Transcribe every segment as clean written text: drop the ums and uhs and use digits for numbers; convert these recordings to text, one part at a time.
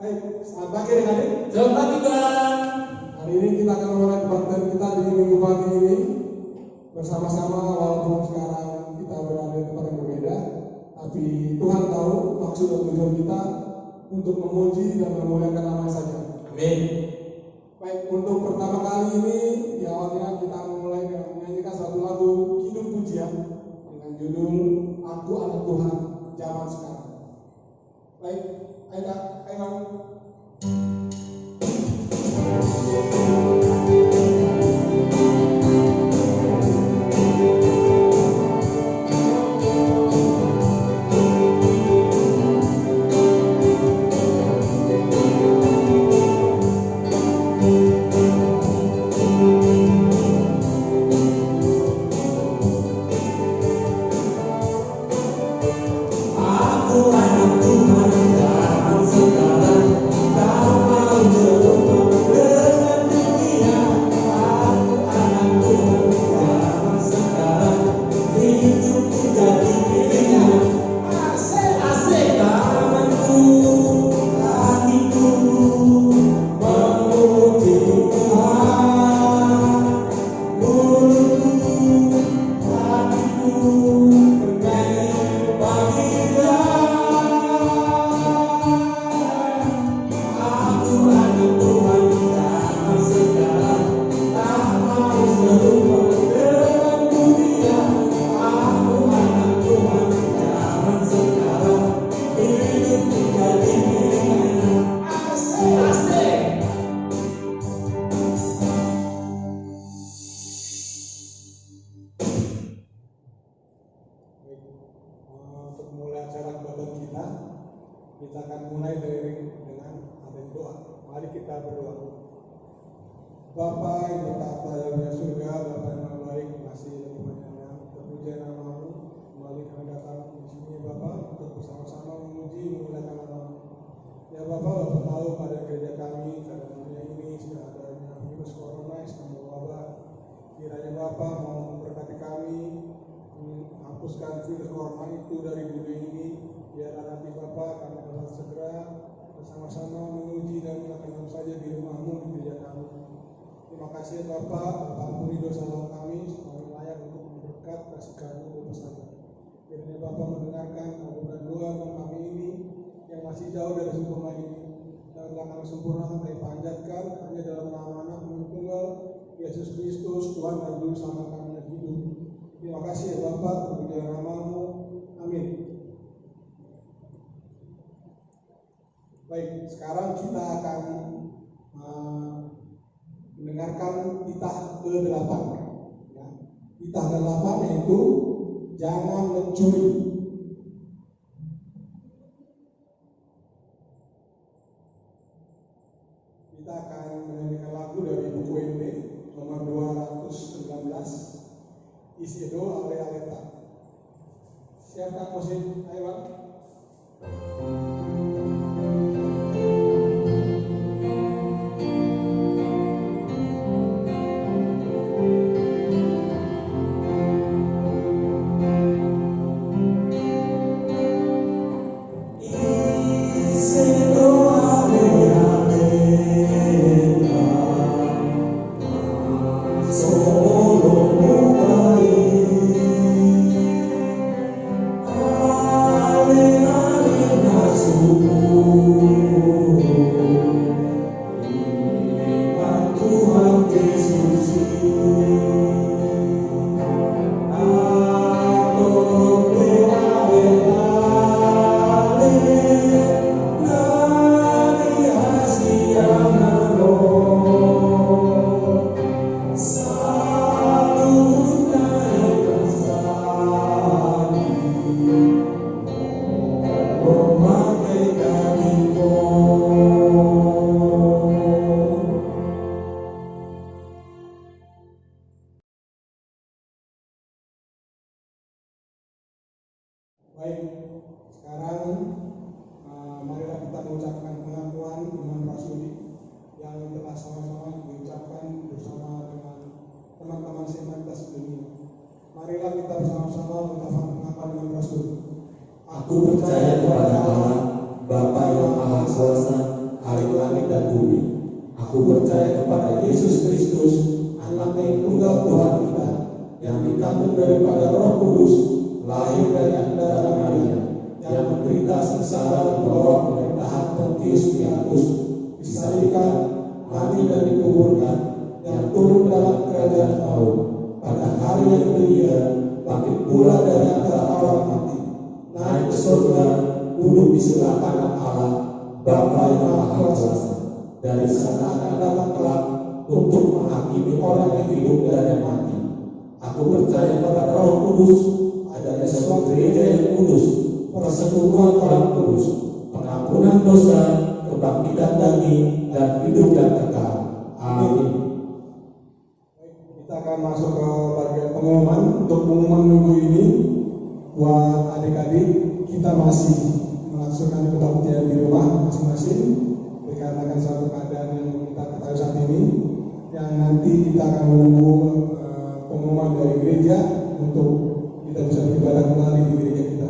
Baik, selamat pagi adik-adik. Selamat pagi Bang. Hari ini kita akan mulai kebaktian kita di minggu pagi ini bersama-sama, walaupun sekarang kita berada di tempat yang berbeda, tapi Tuhan tahu maksud dan tujuan kita untuk memuji dan memuliakan nama saja. Amin. Baik, untuk pertama kali ini di awalnya kita mulai dengan menyanyikan satu lagu Kidung Pujian dengan judul Aku Anak Tuhan Zaman Sekarang. Baik, ayo. Untuk memulai acara kebaktian kita akan mulai dengan adanya doa. Mari kita berdoa. Bapa yang bertata dalam surga, Bapa yang baik, kasih dan kemuliaan, terpujian nama-Mu. Kembali kami datang di sini Bapa untuk bersama-sama memuji memuliakan nama-Mu. Ya Bapa tahu pada gereja kami pada dunia ini sudah adanya virus corona yang sedang mewabah. Kiranya Bapa mau memberkati kami, menghapuskan virus corona itu dari dunia ini. Biarlah nanti Bapa kami dapat segera bersama-sama memuji dan melakukan saja di rumah-Mu di gereja kami. Terima kasih Bapa, ampuni dosa kami supaya layak untuk berkat kasih karunia bersama. Kiranya Bapa mendengarkan kabulkan doa kami ini yang masih jauh dari sempurna ini. Dan kami sempurnakan kami panjatkan hanya dalam nama Anak tunggal Yesus Kristus Tuhan dan Juru Selamat kami yang hidup. Terima kasih ya Bapa, terpujilah nama-Mu. Amin. Baik, sekarang kita akan mendengarkan titah ke-8. Ya. Titah ke-8 yaitu jangan mencuri. Kita akan menyanyikan lagu dari buku ND nomor 219, Isi Do Ale Aleta. Siapkan musik, ayo Bang. Baik, sekarang marilah kita mengucapkan pengakuan iman rasuli yang telah sama-sama diucapkan bersama dengan teman-teman Sementes dunia. Marilah kita bersama-sama mengucapkan pengakuan iman rasuli. Aku percaya kepada Allah, Bapa yang Maha Kuasa, langit dan bumi. Aku percaya kepada Yesus Kristus, Anak yang tunggal Tuhan kita, yang dikandung daripada Roh Kudus, lahir dari antara Maria, yang menderita sengsara di bawah pemerintahan Pontius Pilatus, disalibkan, mati dan dikuburkan, yang turun dalam kerajaan maut, pada hari yang ketiga bangkit pula dari antara orang mati, naik ke surga, duduk di sebelah kanan Allah, Bapa yang Maha Kuasa. Dari sana akan datang kelak untuk menghakimi orang yang hidup dan yang mati. Aku percaya pada Roh Kudus, adanya suatu gereja yang kudus, persekutuan orang kudus, pengampunan dosa, kebangkitan daging, dan hidup yang kekal. Amin. Kita akan masuk ke bagian pengumuman. Untuk pengumuman minggu ini, buat adik-adik, kita masih melaksanakan kebaktian di rumah masing-masing dikarenakan suatu keadaan yang kita ketahui saat ini, yang nanti kita akan menunggu pengumuman dari gereja untuk kita bisa beribadah kembali di gereja kita.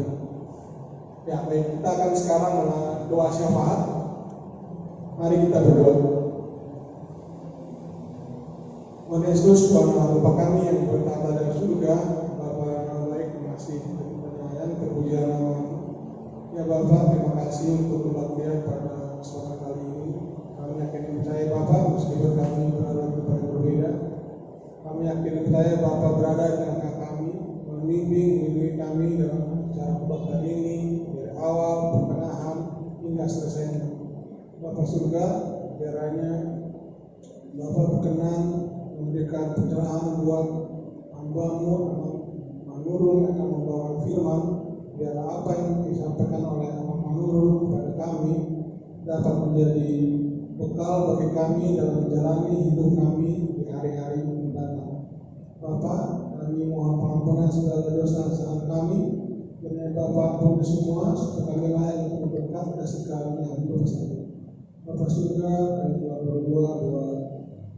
Ya, baik, kita akan sekarang doa syafaat. Mari kita berdoa. Tuhan Yesus, Tuhan Bapa kami yang bertata dari surga, Bapa yang baik, kasih penyayang, terpujian nama-Mu. Ya Bapa, terima kasih untuk kebaktian pada kesempatan kali ini. Kami yakin percaya Bapa, meskipun kami berada di tempat yang berbeda, kami yakin percaya Bapa berada di tengah kami, membimbing kami dalam cara kebaktian ini dari awal pertengahan hingga selesainya. Bapa surga, kiranya Bapa berkenan memberikan pencerahan buat hamba-Mu Manurul akan membawa firman, biar apa yang disampaikan oleh Manurul kepada kami dapat menjadi bekal bagi kami dalam menjalani hidup kami di hari-hari mendatang. Bapa, kami mohon pengampunan segala dosa-dosa kami, kiranya Bapa ampuni semua supaya kami layak untuk berkat kasih karunia yang bersatu. Bapa surga, kami telah berdoa buat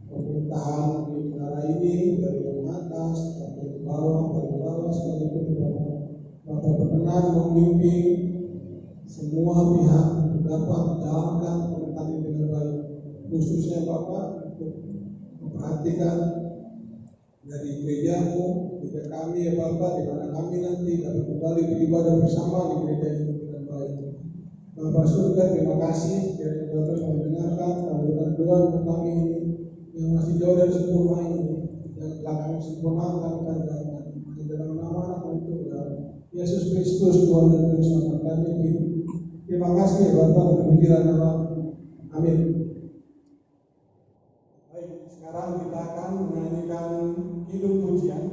pemerintahan di negara ini dari yang atas sampai ke bawah, dari bawah sekalipun Bapak berkenan membimbing semua pihak dapat menjalankan pemerintahan ini dengan baik, khususnya Bapak untuk memperhatikan dari gereja-Mu, gereja kami ya Bapak, di mana kami nanti dapat kembali beribadah bersama di gereja ini dengan baik. Bapak surga, terima kasih yang Bapak telah mendengarkan kabulkan doa untuk kami ini yang masih jauh dari sempurna ini, yang telah kami sempurnakan pada dalam nama Anak Tunggal Yesus Kristus Tuhan dan Juru Selamat kami hidup. Terima kasih Bapak untuk penjelasan Allah. Amin. Baik, sekarang kita akan menyanyikan hidup pujian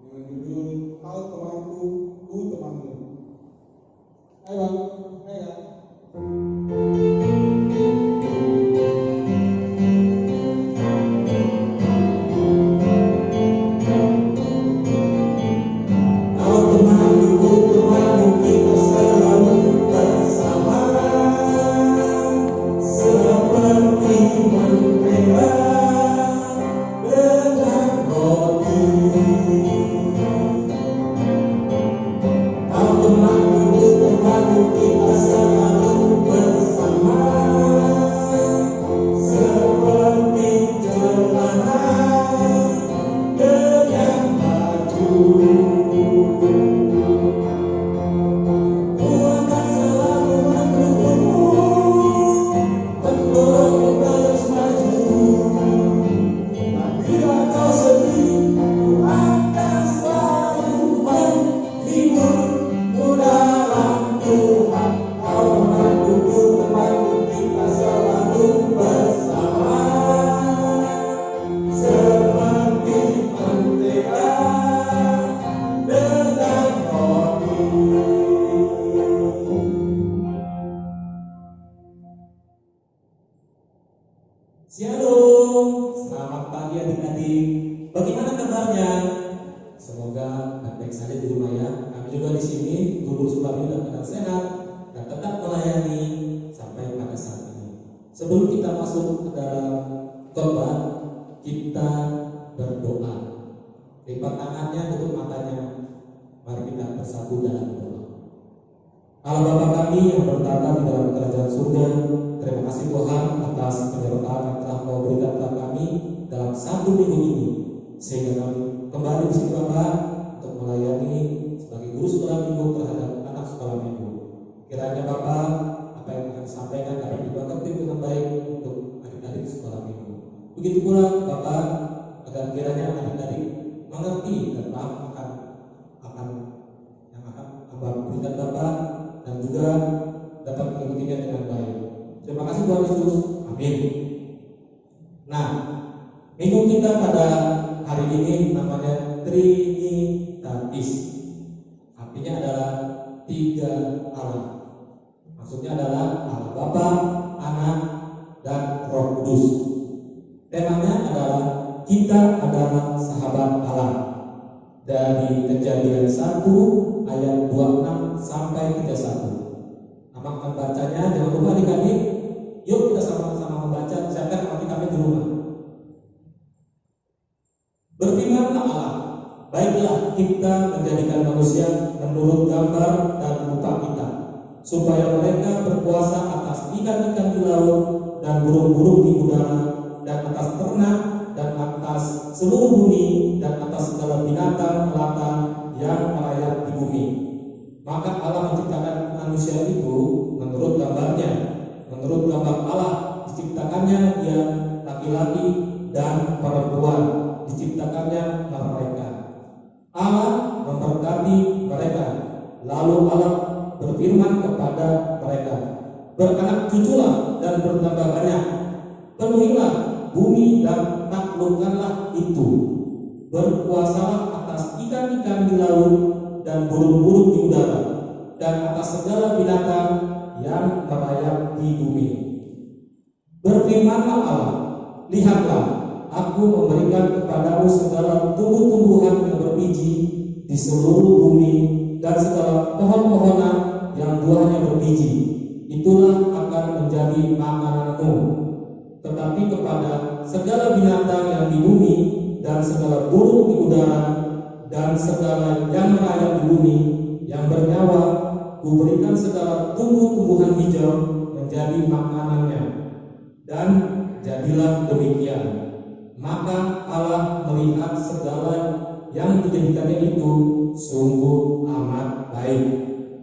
dengan judul Kau Temanku, Ku Temanmu. Ayo Bang, ayo. Shalom, selamat pagi adik-adik. Bagaimana kabarnya? Semoga baik-baik saja di rumah ya. Kami juga di sini dulu sebelumnya dalam keadaan sehat dan tetap melayani sampai pada saat ini. Sebelum kita masuk ke dalam khotbah, kita berdoa. Lipat tangannya, tutup matanya. Mari kita bersatu dalam doa. Allah Bapa kami yang bertata di dalam kerajaan surga, terima kasih Tuhan atas penyertaan yang telah Kau berikan kepada kami dalam 1 minggu ini, sehingga kami kembali di sini Bapa untuk melayani sebagai guru sekolah minggu terhadap anak sekolah minggu. Kiranya Bapa, apa yang akan disampaikan dapat dimengerti dengan baik untuk adik-adik sekolah minggu. Begitu pula Bapa, agar kiranya adik-adik mengerti dan paham akan yang akan Hamba berikan Bapa, dan juga dapat mengikutinya dengan baik. Terima kasih Tuhan Yesus. Amin. Nah, minggu kita pada hari ini namanya Trinitatis. Artinya adalah 3 Allah. Maksudnya adalah Allah Bapa, Anak, dan Roh Kudus. Temanya adalah kita adalah sahabat Allah. Dari Kejadian 1 ayat 26 sampai 31. Nama akan bacanya, jangan lupa adik-adik. Yuk kita sama-sama membaca, siapkan hati kami di rumah. Berfirmanlah Allah, baiklah kita menjadikan manusia menurut gambar dan rupa kita, supaya mereka berkuasa atas ikan-ikan di laut dan burung-burung di udara, dan atas ternak, dan atas seluruh bumi, dan atas segala binatang melata yang merayap di bumi. Maka Allah menciptakan manusia itu menurut gambarnya. Menurut gambar Allah diciptakannya dia laki-laki dan perempuan diciptakannya mereka. Allah memberkati mereka. Lalu Allah berfirman kepada mereka, beranak cuculah dan bertambah banyak, penuhilah bumi dan taklukkanlah itu, berkuasalah atas ikan-ikan di laut dan burung-burung di udara, dan atas segala binatang yang merayap di bumi. Berfirmanlah Allah, lihatlah, aku memberikan kepadamu segala tumbuh-tumbuhan yang berbiji di seluruh bumi, dan segala pohon-pohonan yang buahnya berbiji, itulah akan menjadi makananmu. Tetapi kepada segala binatang yang di bumi, dan segala burung di udara, dan segala yang merayap di bumi yang bernyawa, kuberikan segala tumbuh-tumbuhan hijau menjadi makanannya. Dan jadilah demikian. Maka Allah melihat segala yang dijadikannya itu sungguh amat baik.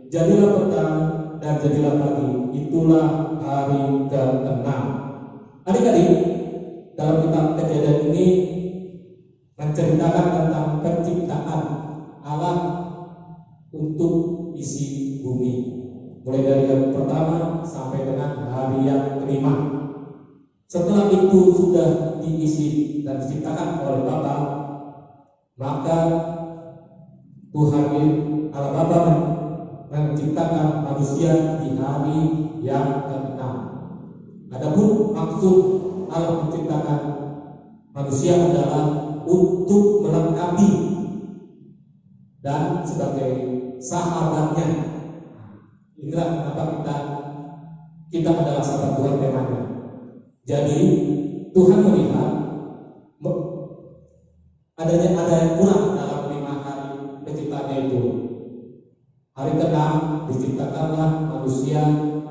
Jadilah petang dan jadilah pagi, itulah hari ke-6. Adik-adik, dalam kitab Kejadian ini menceritakan tentang penciptaan Allah untuk isi bumi, mulai dari yang pertama sampai dengan hari yang ke-5. Setelah itu sudah diisi dan diciptakan oleh Bapa, maka Tuhan Allah Bapa menciptakan manusia di hari yang ke-6. Adapun maksud Allah menciptakan manusia adalah untuk melengkapi dan sebagai sahabatnya. Inilah kenapa kita adalah sahabat Tuhan temanya. Jadi Tuhan melihat ada yang kurang dalam 5 hari penciptaannya itu. Hari ke-6 diciptakanlah manusia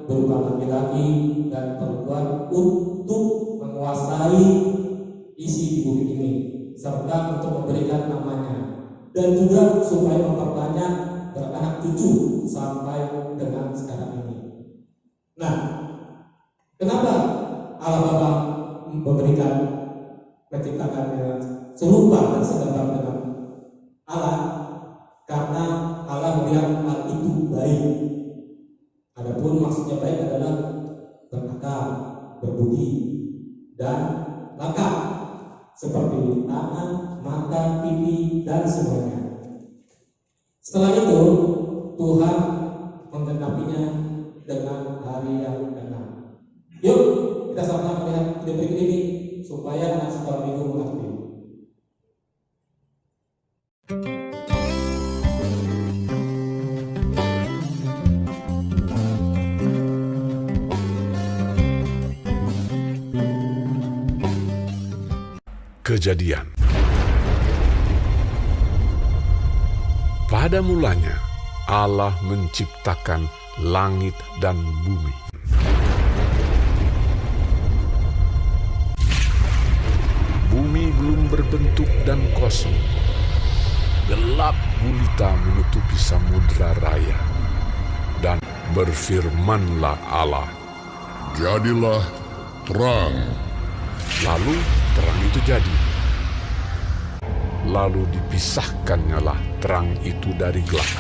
berupa laki-laki dan perempuan untuk menguasai isi di bumi ini, serta untuk memberikan namanya, dan juga supaya memperbanyak beranak cucu sampai dengan sekarang ini. Nah, kenapa Allah Bapa memberikan menciptakannya serupa dan segambar dengan Allah? Karena Allah melihat hal itu baik. Adapun maksudnya baik adalah berakal, berbudi, dan lengkap, seperti tangan, mata, pipi, dan semuanya. Setelah itu Tuhan menggenapinya dengan hari yang ke-6. Yuk kita sama-sama melihat video berikut ini supaya anak sekolah minggu mengerti. Kejadian. Pada mulanya Allah menciptakan langit dan bumi. berbentuk dan kosong. Gelap gulita menutupi samudra raya. Dan berfirmanlah Allah, "Jadilah terang." Lalu terang itu jadi. Lalu dipisahkannyalah terang itu dari gelap.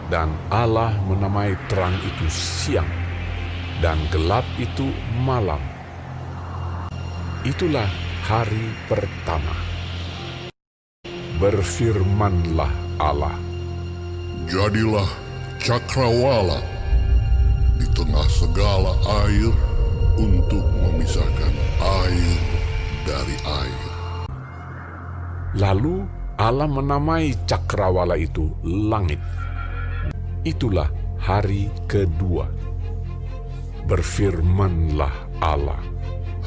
Dan Allah menamai terang itu siang, dan gelap itu malam. Itulah hari pertama. Berfirmanlah Allah, "Jadilah cakrawala di tengah segala air untuk memisahkan air dari air." Lalu Allah menamai cakrawala itu langit. Itulah hari kedua. Berfirmanlah Allah,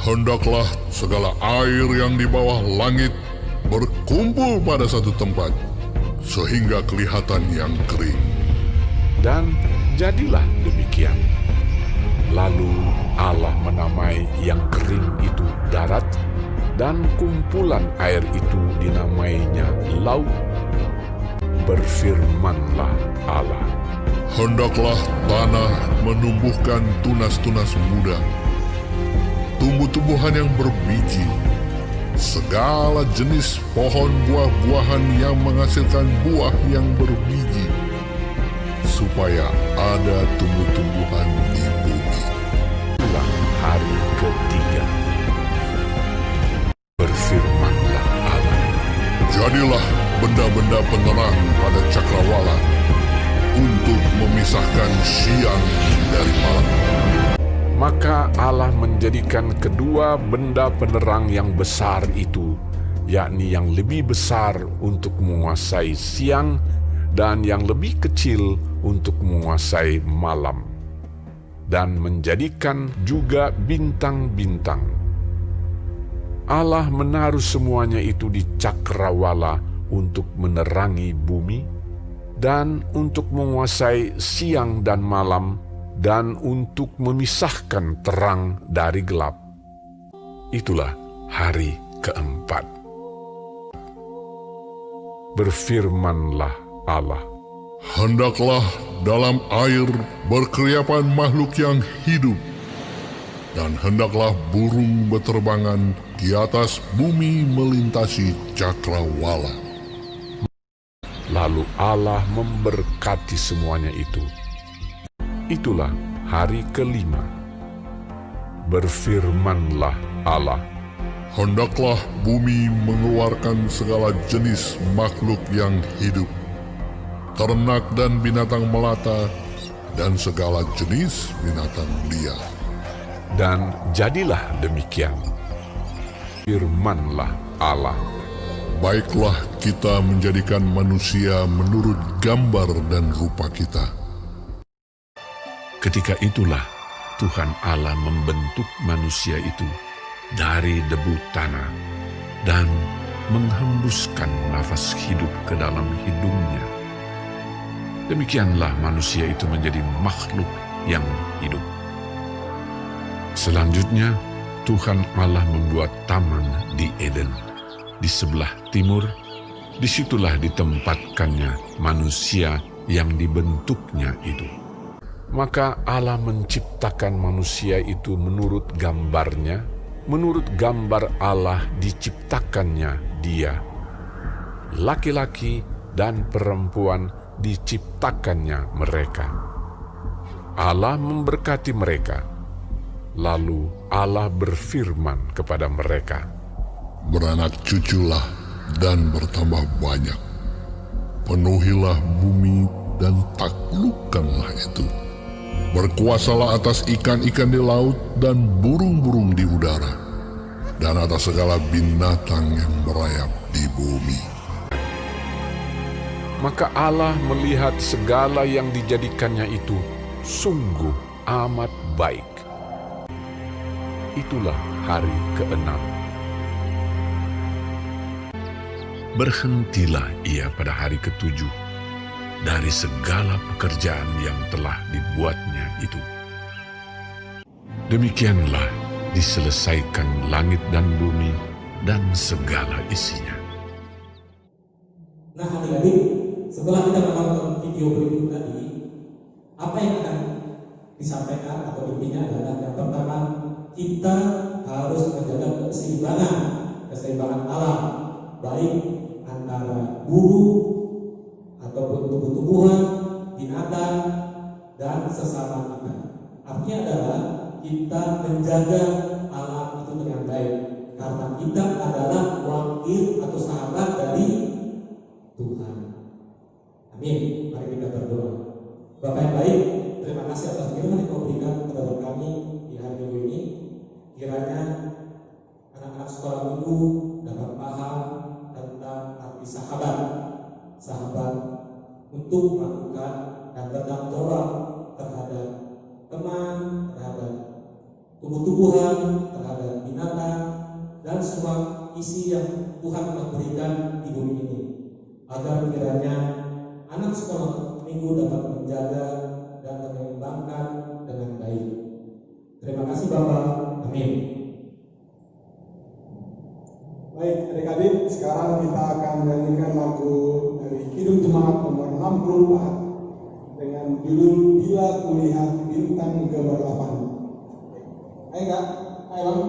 "Hendaklah segala air yang di bawah langit berkumpul pada satu tempat, sehingga kelihatan yang kering." dan jadilah demikian. Lalu Allah menamai yang kering itu darat, dan kumpulan air itu dinamainya laut. Berfirmanlah Allah, Hendaklah tanah menumbuhkan tunas-tunas muda, tumbuh-tumbuhan yang berbiji, segala jenis pohon buah-buahan yang menghasilkan buah yang berbiji, supaya ada tumbuh-tumbuhan di bumi. itulah hari ketiga. Berfirmanlah Allah, Jadilah benda-benda penerang pada cakrawala untuk memisahkan siang dari malam. maka Allah menjadikan kedua benda penerang yang besar itu, yakni yang lebih besar untuk menguasai siang dan yang lebih kecil untuk menguasai malam, dan menjadikan juga bintang-bintang. Allah menaruh semuanya itu di cakrawala untuk menerangi bumi, dan untuk menguasai siang dan malam, dan untuk memisahkan terang dari gelap. Itulah hari keempat. Berfirmanlah Allah, Hendaklah dalam air berkeriapan makhluk yang hidup, dan hendaklah burung beterbangan di atas bumi melintasi cakrawala. Lalu Allah memberkati semuanya itu. Itulah hari kelima. Berfirmanlah Allah, Hendaklah bumi mengeluarkan segala jenis makhluk yang hidup, ternak dan binatang melata, dan segala jenis binatang liar. dan jadilah demikian. Firmanlah Allah, Baiklah kita menjadikan manusia menurut gambar dan rupa kita. ketika itulah Tuhan Allah membentuk manusia itu dari debu tanah dan menghembuskan nafas hidup ke dalam hidungnya. Demikianlah manusia itu menjadi makhluk yang hidup. Selanjutnya, Tuhan Allah membuat taman di Eden, di sebelah timur. Disitulah ditempatkannya manusia yang dibentuknya itu. Maka Allah menciptakan manusia itu menurut gambarnya, menurut gambar Allah diciptakannya dia. Laki-laki dan perempuan diciptakannya mereka. Allah memberkati mereka. Lalu Allah berfirman kepada mereka, Beranak cuculah dan bertambah banyak. Penuhilah bumi dan taklukkanlah itu. Berkuasalah atas ikan-ikan di laut dan burung-burung di udara, dan atas segala binatang yang merayap di bumi. Maka Allah melihat segala yang dijadikannya itu sungguh amat baik. Itulah hari keenam. Berhentilah ia pada hari ketujuh dari segala pekerjaan yang telah dibuatnya itu. Demikianlah diselesaikan langit dan bumi dan segala isinya. Nah adik-adik, setelah kita menonton video berikut tadi, apa yang akan disampaikan atau intinya adalah yang pertama, kita harus menjaga keseimbangan alam, baik antara burung ataupun tumbuh-tumbuhan, binatang, dan sesama kita. Artinya adalah kita menjaga alam itu dengan baik, karena kita adalah wakil atau sahabat dari Tuhan. Amin. Mari kita berdoa. Bapak yang baik, terima kasih atas firman yang kau berikan kepada kami di hari Minggu ini. Kiranya anak-anak sekolah minggu dapat paham tentang arti sahabat untuk melakukan dan bertanggung jawab terhadap teman, terhadap tumbuh-tumbuhan, terhadap binatang, dan semua isi yang Tuhan telah berikan di bumi ini, agar kiranya anak sekolah minggu dapat menjaga dan mengembangkan dengan baik. Terima kasih Bapak. Amin. Baik adik-adik, sekarang kita akan menyanyikan lagu dari Kidung Jemaat nomor 64 dengan judul Bila Kulihat Bintang Gemerlapan. Ayo Kak, ayo Bang.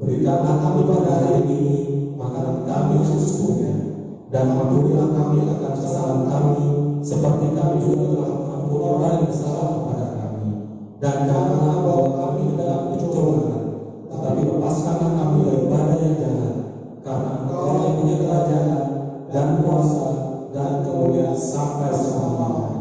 Berikanlah kami pada hari ini makanan kami yang sesungguhnya, dan ampunilah kami akan kesalahan kami, seperti kami juga telah mengampuni orang yang bersalah kepada kami. Dan janganlah bawa kami ke dalam pencobaan, tetapi lepaskanlah kami daripada yang jahat, karena Engkau yang punya kerajaan dan kuasa dan kemuliaan sampai selamanya.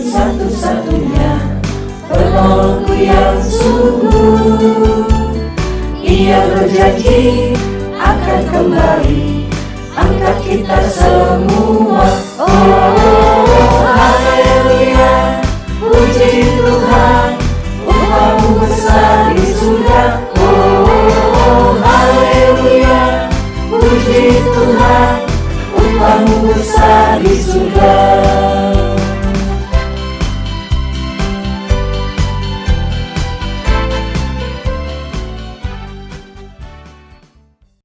Satu-satunya penolongku yang sungguh. Ia berjanji akan kembali angkat kita semua. Oh, haleluya, puji Tuhan, upahmu besar di surga. Oh, haleluya, puji Tuhan, upahmu besar di surga.